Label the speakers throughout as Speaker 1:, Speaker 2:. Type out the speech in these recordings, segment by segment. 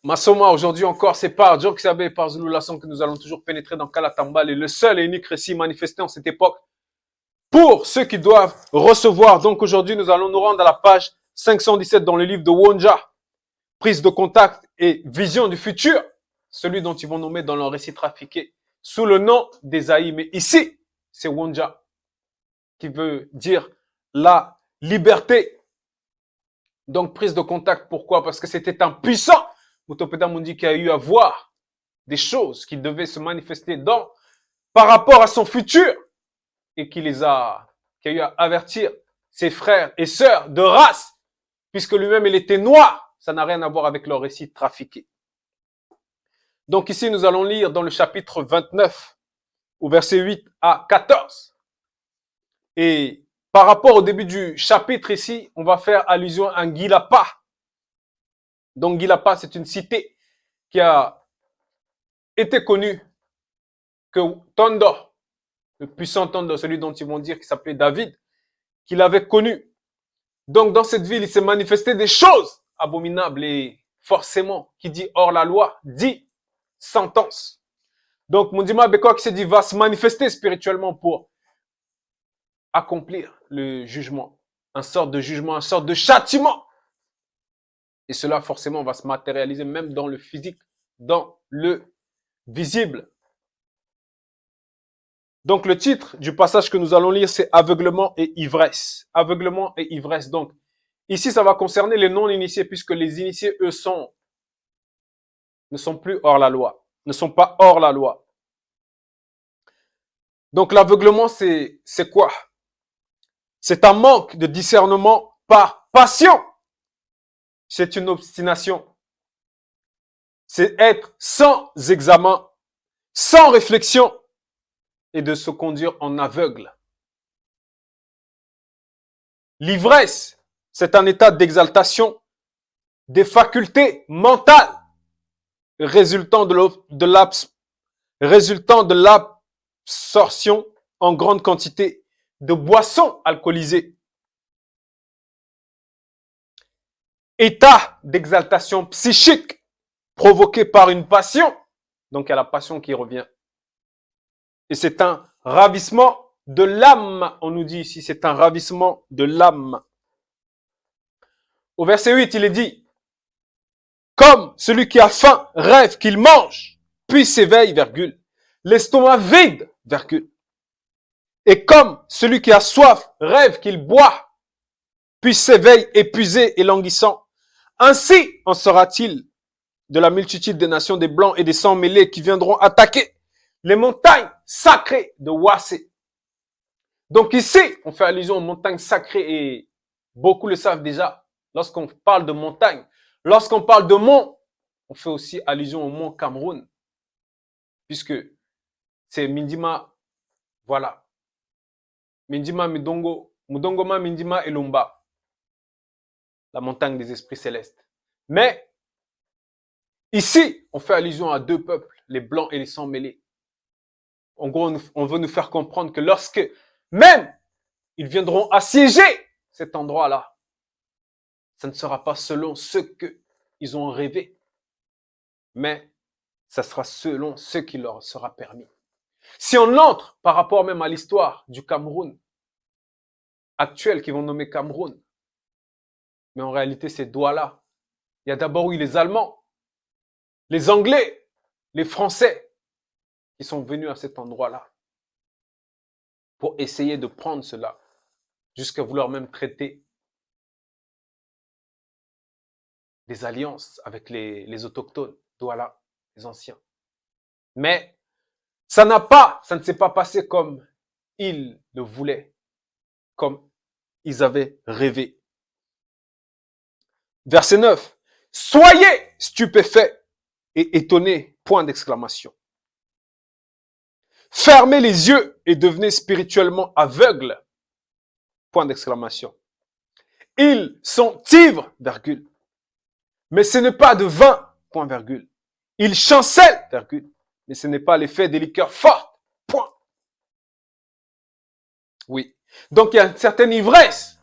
Speaker 1: Massoma, aujourd'hui encore, c'est par Joe Xiabe et par Zulu Lasson que nous allons toujours pénétrer dans Kalatambal et le seul et unique récit manifesté en cette époque pour ceux qui doivent recevoir. Donc aujourd'hui, nous allons nous rendre à la page 517 dans le livre de Wonja, prise de contact et vision du futur, celui dont ils vont nommer dans leur récit trafiqué sous le nom d'Esaïe. Mais ici, c'est Wonja qui veut dire la liberté. Donc prise de contact, pourquoi? Parce que c'était un puissant Mutopeda Mundi qui a eu à voir des choses qui devaient se manifester par rapport à son futur et qui a eu à avertir ses frères et sœurs de race, puisque lui-même il était noir. Ça n'a rien à voir avec leur récit trafiqué. Donc ici, nous allons lire dans le chapitre 29, au verset 8 à 14. Et par rapport au début du chapitre ici, on va faire allusion à Ngilapa. Donc Ngilapa, c'est une cité qui a été connue que Tondo, le puissant Tondo, celui dont ils vont dire qu'il s'appelait David, qu'il avait connu. Donc dans cette ville, il s'est manifesté des choses abominables et forcément, qui dit hors la loi, dit sentence. Donc Mundima Beko qui s'est dit va se manifester spirituellement pour accomplir le jugement, une sorte de jugement, une sorte de châtiment. Et cela forcément va se matérialiser même dans le physique, dans le visible. Donc le titre du passage que nous allons lire, c'est aveuglement et ivresse. Aveuglement et ivresse. Donc ici, ça va concerner les non-initiés, puisque les initiés, eux, ne sont plus hors la loi, ne sont pas hors la loi. Donc l'aveuglement, c'est quoi? C'est un manque de discernement par passion. C'est une obstination. C'est être sans examen, sans réflexion et de se conduire en aveugle. L'ivresse, c'est un état d'exaltation des facultés mentales résultant de l'absorption en grande quantité de boissons alcoolisées. État d'exaltation psychique provoqué par une passion. Donc, il y a la passion qui revient. Et c'est un ravissement de l'âme. On nous dit ici, c'est un ravissement de l'âme. Au verset 8, il est dit, comme celui qui a faim rêve qu'il mange, puis s'éveille, virgule, l'estomac vide, virgule. Et comme celui qui a soif rêve qu'il boit, puis s'éveille épuisé et languissant, ainsi en sera-t-il de la multitude des nations des blancs et des sangs mêlés qui viendront attaquer les montagnes sacrées de Wassé. Donc ici, on fait allusion aux montagnes sacrées et beaucoup le savent déjà. Lorsqu'on parle de montagne, lorsqu'on parle de mont, on fait aussi allusion au mont Cameroun. Puisque c'est Mindima, voilà. Mindima Midongo, Mudongoma Mindima et Lumba. La montagne des esprits célestes. Mais ici, on fait allusion à deux peuples, les blancs et les sangs mêlés. En gros, on veut nous faire comprendre que lorsque même ils viendront assiéger cet endroit-là, ça ne sera pas selon ce qu'ils ont rêvé, mais ça sera selon ce qui leur sera permis. Si on entre par rapport même à l'histoire du Cameroun actuel qu'ils vont nommer Cameroun, mais en réalité c'est Douala. Il y a d'abord eu les Allemands, les Anglais, les Français qui sont venus à cet endroit-là pour essayer de prendre cela, jusqu'à vouloir même traiter des alliances avec les autochtones, Douala, les anciens. Mais ça ne s'est pas passé comme ils le voulaient, comme ils avaient rêvé. Verset 9. Soyez stupéfaits et étonnés, point d'exclamation. Fermez les yeux et devenez spirituellement aveugles, point d'exclamation. Ils sont ivres, virgule. Mais ce n'est pas de vin, point virgule. Ils chancellent, virgule. Mais ce n'est pas l'effet des liqueurs fortes, point. Oui. Donc il y a une certaine ivresse,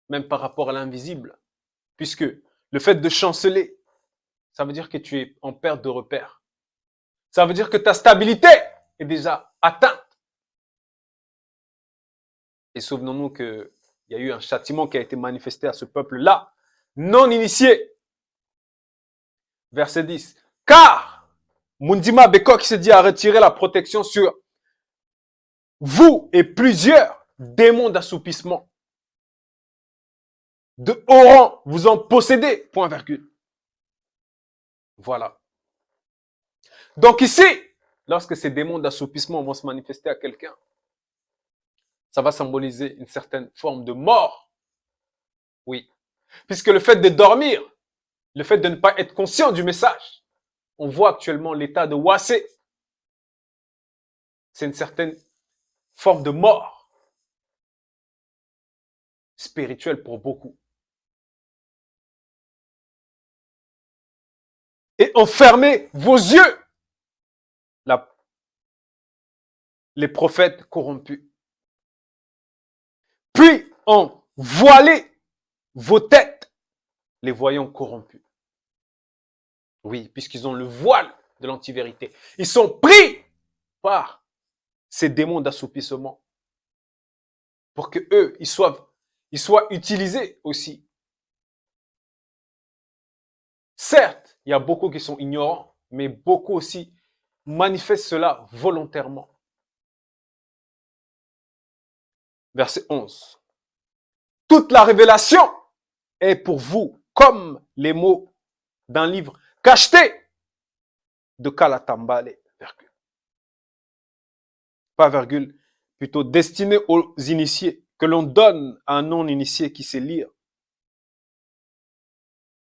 Speaker 1: même par rapport à l'invisible, puisque le fait de chanceler, ça veut dire que tu es en perte de repère. Ça veut dire que ta stabilité est déjà atteinte. Et souvenons-nous qu'il y a eu un châtiment qui a été manifesté à ce peuple-là, non initié. Verset 10. Car Mundima Beko qui se dit à retirer la protection sur vous et plusieurs démons d'assoupissement de haut rang vous en possédez, point virgule. Voilà. Donc ici, lorsque ces démons d'assoupissement vont se manifester à quelqu'un, ça va symboliser une certaine forme de mort. Oui. Puisque le fait de dormir, le fait de ne pas être conscient du message, on voit actuellement l'état de Wassé. C'est une certaine forme de mort spirituelle pour beaucoup. Et enfermez vos yeux, les prophètes corrompus. Puis en voilez vos têtes, les voyants corrompus. Oui, puisqu'ils ont le voile de l'antivérité. Ils sont pris par ces démons d'assoupissement pour que eux, ils soient utilisés aussi. Certes, il y a beaucoup qui sont ignorants, mais beaucoup aussi manifestent cela volontairement. Verset 11. Toute la révélation est pour vous comme les mots d'un livre cacheté de Kalatambale, virgule. Pas virgule, plutôt destiné aux initiés, que l'on donne à un non-initié qui sait lire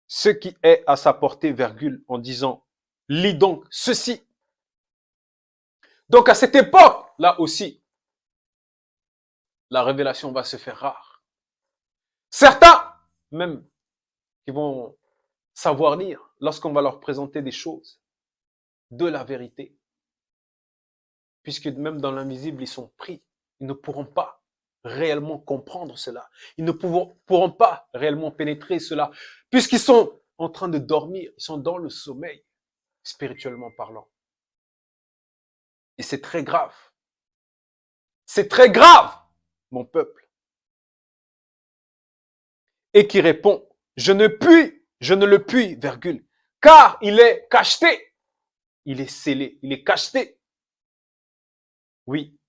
Speaker 1: ce qui est à sa portée, virgule, en disant, lis donc ceci. Donc à cette époque, là aussi, la révélation va se faire rare. Certains, même, qui vont savoir lire lorsqu'on va leur présenter des choses de la vérité. Puisque même dans l'invisible, ils sont pris. Ils ne pourront pas réellement comprendre cela. Ils ne pourront pas réellement pénétrer cela. Puisqu'ils sont en train de dormir. Ils sont dans le sommeil, spirituellement parlant. Et c'est très grave. C'est très grave, mon peuple. Et qui répond, je ne le puis, virgule, car il est cacheté. Il est scellé, il est cacheté. Oui,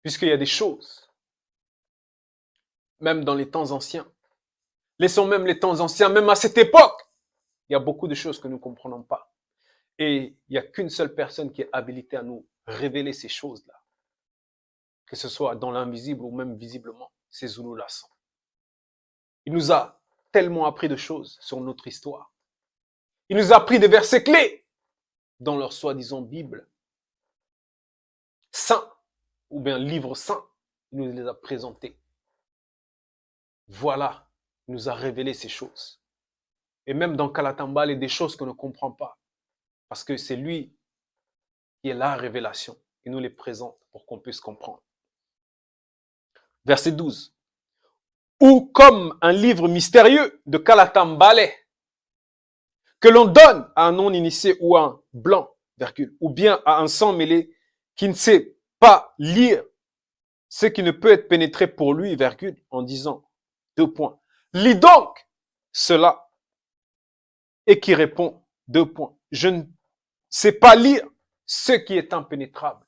Speaker 1: puisqu'il y a des choses, même dans les temps anciens. Laissons même les temps anciens, même à cette époque, il y a beaucoup de choses que nous ne comprenons pas. Et il n'y a qu'une seule personne qui est habilitée à nous révéler ces choses-là. Que ce soit dans l'invisible ou même visiblement, c'est Zulu Lassan. Il nous a tellement appris de choses sur notre histoire. Il nous a appris des versets clés dans leur soi-disant Bible saint ou bien livre saint. Il nous les a présentés. Voilà, il nous a révélé ces choses. Et même dans Kalatambal, il y a des choses qu'on ne comprend pas. Parce que c'est lui qui est la révélation. Il nous les présente pour qu'on puisse comprendre. Verset 12. Ou comme un livre mystérieux de Kalatambale que l'on donne à un non-initié ou à un blanc, virgule, ou bien à un sang mêlé qui ne sait pas lire ce qui ne peut être pénétré pour lui, virgule, en disant, deux points. Lis donc cela et qui répond, deux points. Je ne sais pas lire ce qui est impénétrable.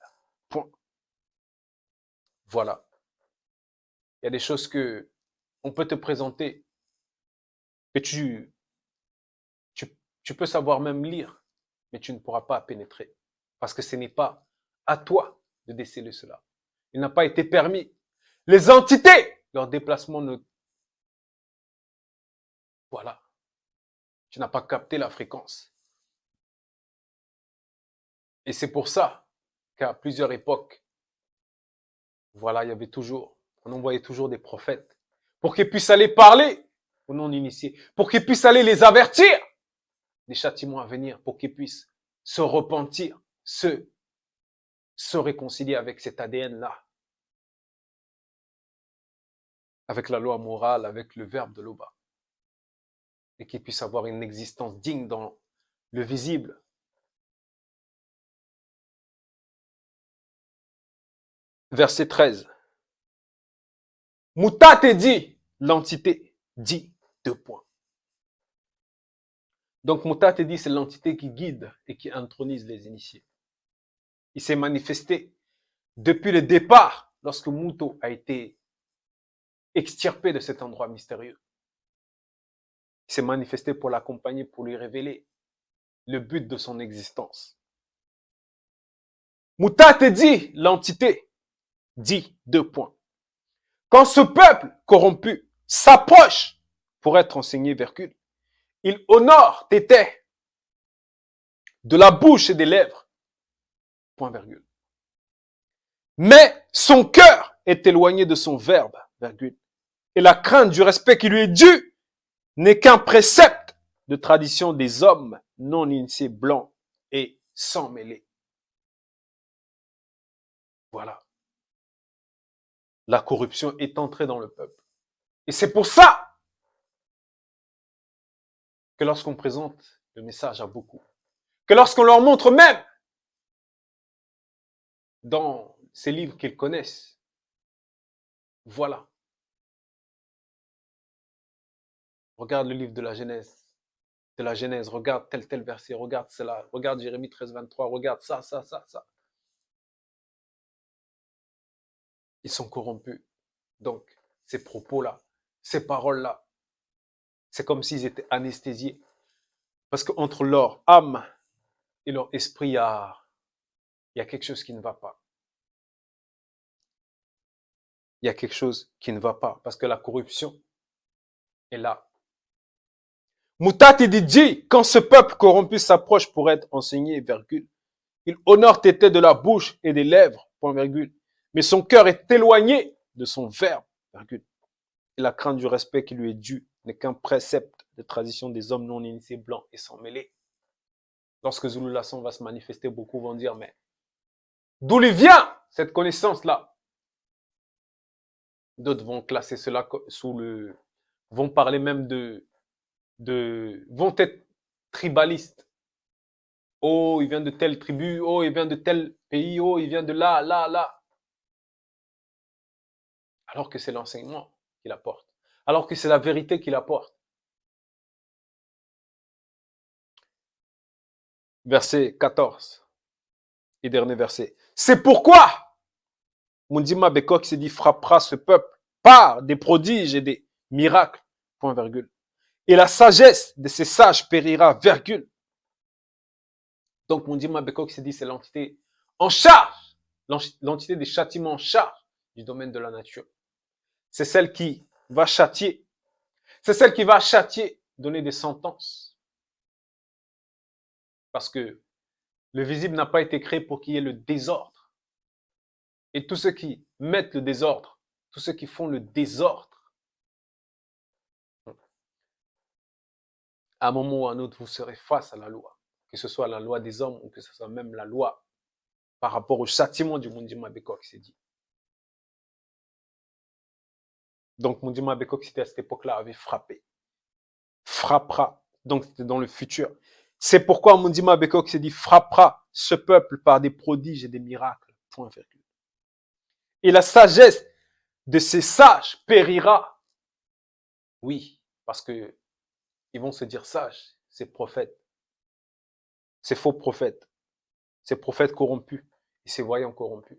Speaker 1: Point. Voilà. Il y a des choses que on peut te présenter que tu peux savoir même lire, mais tu ne pourras pas pénétrer. Parce que ce n'est pas à toi de déceler cela. Il n'a pas été permis. Les entités, leur déplacement ne... Voilà. Tu n'as pas capté la fréquence. Et c'est pour ça qu'à plusieurs époques, voilà, il y avait toujours, on envoyait toujours des prophètes pour qu'ils puissent aller parler aux non-initiés, pour qu'ils puissent aller les avertir des châtiments à venir, pour qu'ils puissent se repentir, se réconcilier avec cet ADN-là, avec la loi morale, avec le verbe de l'Oba, et qu'ils puissent avoir une existence digne dans le visible. Verset 13. Moutate dit, l'entité dit, deux points. Donc Moutate dit, c'est l'entité qui guide et qui intronise les initiés. Il s'est manifesté depuis le départ, lorsque Mouto a été extirpé de cet endroit mystérieux. Il s'est manifesté pour l'accompagner, pour lui révéler le but de son existence. Moutate dit, l'entité dit, deux points. Quand ce peuple corrompu s'approche pour être enseigné, virgule, il honore Tété de la bouche et des lèvres, point virgule. Mais son cœur est éloigné de son verbe, virgule. Et la crainte du respect qui lui est dû n'est qu'un précepte de tradition des hommes non initiés blancs et sans mêler. Voilà. La corruption est entrée dans le peuple. Et c'est pour ça que lorsqu'on présente le message à beaucoup, que lorsqu'on leur montre même dans ces livres qu'ils connaissent, voilà. Regarde le livre de la Genèse, regarde tel verset, regarde cela, regarde Jérémie 13, 23, regarde ça. Ils sont corrompus. Donc, ces propos-là, ces paroles-là, c'est comme s'ils étaient anesthésiés. Parce qu'entre leur âme et leur esprit, il y a quelque chose qui ne va pas. Il y a quelque chose qui ne va pas. Parce que la corruption est là. Moutati dit, quand ce peuple corrompu s'approche pour être enseigné, virgule, il honore Tété de la bouche et des lèvres, point virgule. Mais son cœur est éloigné de son verbe, virgule. Et la crainte du respect qui lui est dû n'est qu'un précepte de tradition des hommes non initiés blancs et sans mêler. Lorsque Zulu Lasson va se manifester, beaucoup vont dire, mais d'où lui vient cette connaissance-là? D'autres vont classer cela sous le... vont parler même vont être tribalistes. Oh, il vient de telle tribu, oh, il vient de tel pays, oh, il vient de là. Alors que c'est l'enseignement qu'il apporte. Alors que c'est la vérité qu'il apporte. Verset 14 et dernier verset. C'est pourquoi Mundima Bekok s'est dit frappera ce peuple par des prodiges et des miracles, point virgule. Et la sagesse de ces sages périra, virgule. Donc Mundima Bekok s'est dit c'est l'entité en charge, l'entité des châtiments en charge du domaine de la nature. C'est celle qui va châtier. C'est celle qui va châtier, donner des sentences. Parce que le visible n'a pas été créé pour qu'il y ait le désordre. Et tous ceux qui mettent le désordre, tous ceux qui font le désordre, à un moment ou à un autre, vous serez face à la loi. Que ce soit la loi des hommes ou que ce soit même la loi par rapport au châtiment du Mundima Bekok, c'est dit. Donc Mundima Bekok, c'était à cette époque-là, avait frappé. Frappera. Donc c'était dans le futur. C'est pourquoi Mundima Bekok s'est dit frappera ce peuple par des prodiges et des miracles. Point virgule. Et la sagesse de ces sages périra. Oui, parce que ils vont se dire sages, ces prophètes, ces faux prophètes, ces prophètes corrompus et ces voyants corrompus.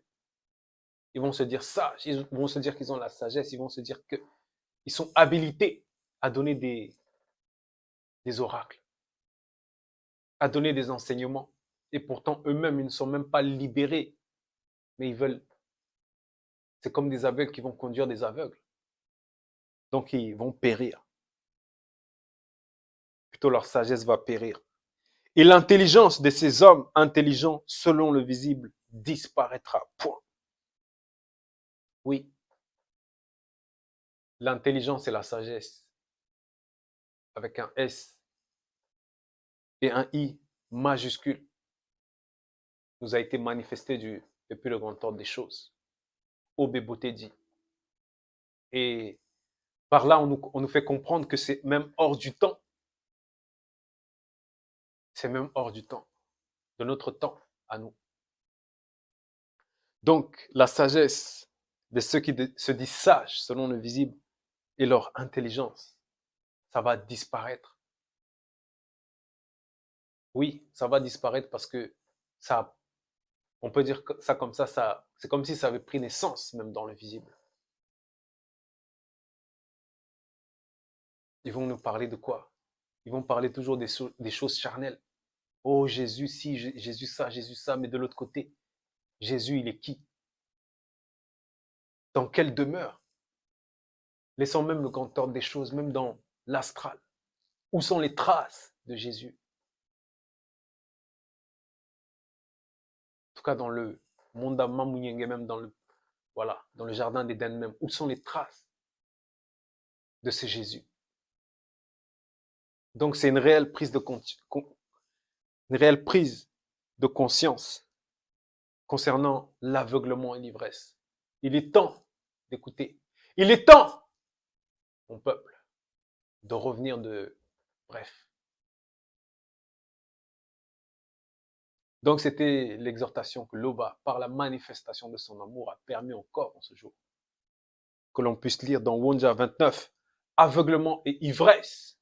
Speaker 1: Ils vont se dire sages, ils vont se dire qu'ils ont la sagesse, ils vont se dire qu'ils sont habilités à donner des oracles, à donner des enseignements. Et pourtant, eux-mêmes, ils ne sont même pas libérés. Mais ils veulent. C'est comme des aveugles qui vont conduire des aveugles. Donc, ils vont périr. Plutôt, leur sagesse va périr. Et l'intelligence de ces hommes intelligents, selon le visible, disparaîtra. Point. Oui. L'intelligence et la sagesse, avec un S et un I majuscule, nous a été manifesté depuis le grand ordre des choses. Obéboté dit. Et par là, on nous fait comprendre que c'est même hors du temps. C'est même hors du temps, de notre temps à nous. Donc, la sagesse de ceux qui se disent sages selon le visible et leur intelligence, ça va disparaître. Oui, ça va disparaître parce que ça, on peut dire ça comme ça, c'est comme si ça avait pris naissance même dans le visible. Ils vont nous parler de quoi? Ils vont parler toujours des choses charnelles. Oh Jésus, si, Jésus ça, mais de l'autre côté, Jésus, il est qui? Dans quelle demeure? Laissons même le compteur des choses, même dans l'astral. Où sont les traces de Jésus? En tout cas, dans le monde Mamounyenge, même dans le, voilà, dans le jardin d'Éden même. Où sont les traces de ce Jésus? Donc, c'est une réelle prise de conscience concernant l'aveuglement et l'ivresse. Il est temps d'écouter. Il est temps, mon peuple, de revenir de... Bref. Donc, c'était l'exhortation que l'Oba, par la manifestation de son amour, a permis encore en ce jour. Que l'on puisse lire dans Wonja 29, aveuglement et ivresse.